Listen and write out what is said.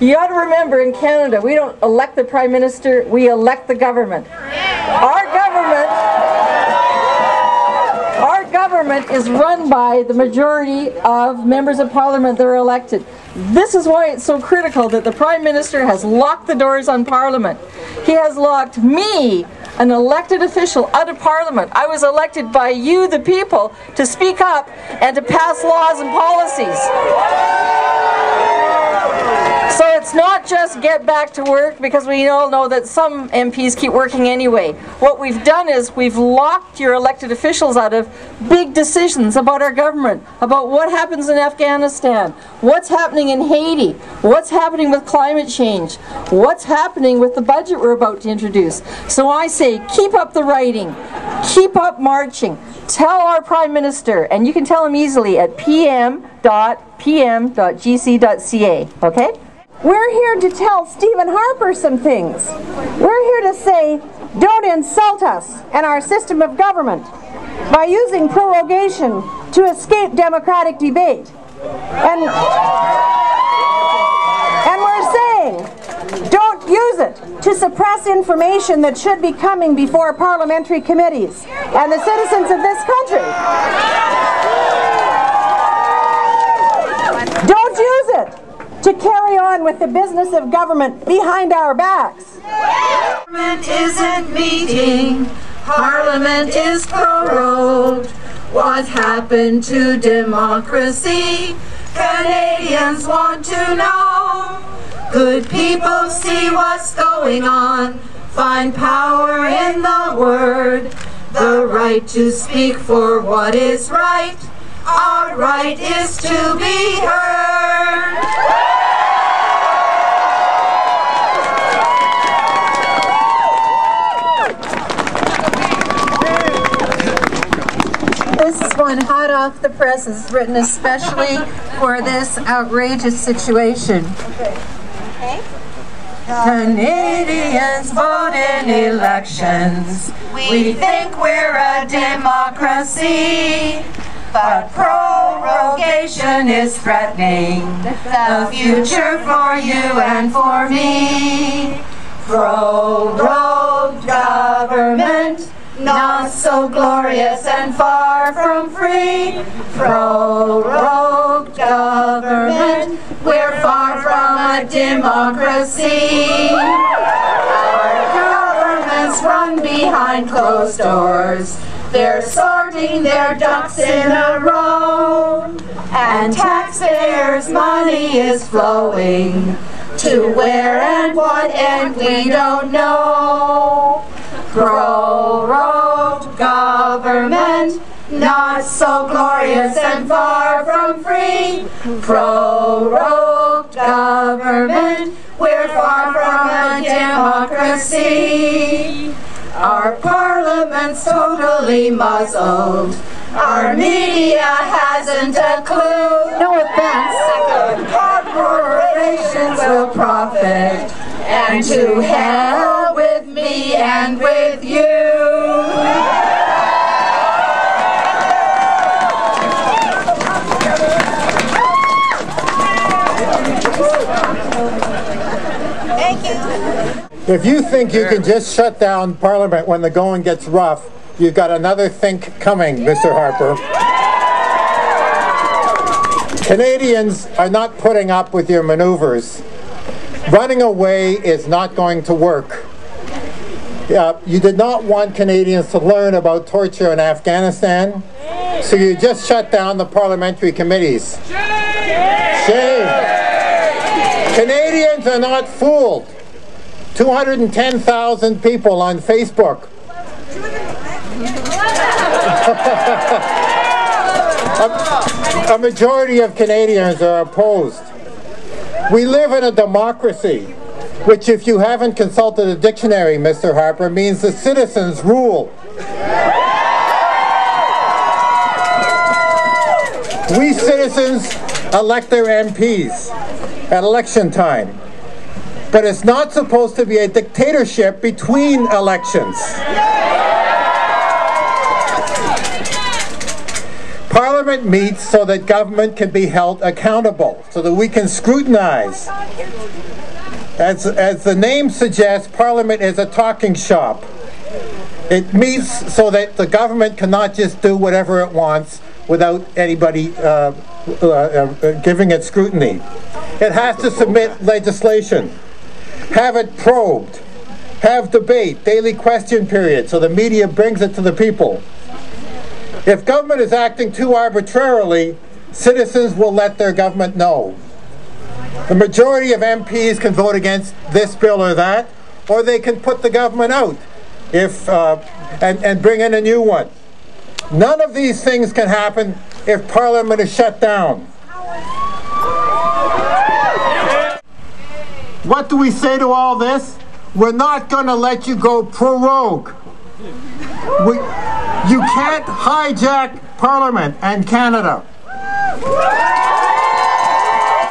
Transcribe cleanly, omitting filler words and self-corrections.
You got to remember, in Canada, we don't elect the Prime Minister, we elect the government. Our government is run by the majority of members of Parliament that are elected. This is why it's so critical that the Prime Minister has locked the doors on Parliament. He has locked me, an elected official, out of Parliament. I was elected by you, the people, to speak up and to pass laws and policies. So it's not just get back to work, because we all know that some MPs keep working anyway. What we've done is we've locked your elected officials out of big decisions about our government, about what happens in Afghanistan, what's happening in Haiti, what's happening with climate change, what's happening with the budget we're about to introduce. So I say, keep up the writing, keep up marching, tell our Prime Minister, and you can tell him easily at pm.gc.ca, okay? We're here to tell Stephen Harper some things. We're here to say, don't insult us and our system of government by using prorogation to escape democratic debate. And we're saying, don't use it to suppress information that should be coming before parliamentary committees and the citizens of this country. Don't use it to carry on with the business of government behind our backs. Parliament isn't meeting, Parliament is prorogued. What happened to democracy? Canadians want to know. Good people, see what's going on. Find power in the word. The right to speak for what is right. Our right is to be heard. This is one hot off the presses, written especially for this outrageous situation. Okay. Canadians vote in elections. We think we're a democracy, but prorogation is threatening the future for you and for me. Prorogued government, not so glorious and far from free. Prorogued government, we're far from a democracy. Our governments run behind closed doors. They're sorting their ducks in a row, and taxpayers' money is flowing to where and what end we don't know. Prorogued government, not so glorious and far from free. Prorogued government, we're far from a democracy. Our parliament's totally muzzled. Our media hasn't a clue. No offense. Corporations will profit. And to hell with me and with you. Thank you. If you think you can just shut down Parliament when the going gets rough, you've got another think coming, Mr. Harper. Canadians are not putting up with your maneuvers. Running away is not going to work. You did not want Canadians to learn about torture in Afghanistan, so you just shut down the parliamentary committees. Shame! Canadians are not fooled. 210,000 people on Facebook. A majority of Canadians are opposed. We live in a democracy, which, if you haven't consulted a dictionary, Mr. Harper, means the citizens rule. We citizens elect their MPs at election time. But it's not supposed to be a dictatorship between elections. Parliament meets so that government can be held accountable, so that we can scrutinize. As the name suggests, Parliament is a talking shop. It meets so that the government cannot just do whatever it wants without anybody giving it scrutiny. It has to submit legislation, have it probed, have debate, daily question period, so the media brings it to the people. If government is acting too arbitrarily, citizens will let their government know. The majority of MPs can vote against this bill or that, or they can put the government out and bring in a new one. None of these things can happen if Parliament is shut down. What do we say to all this? We're not going to let you go prorogue. You can't hijack Parliament and Canada.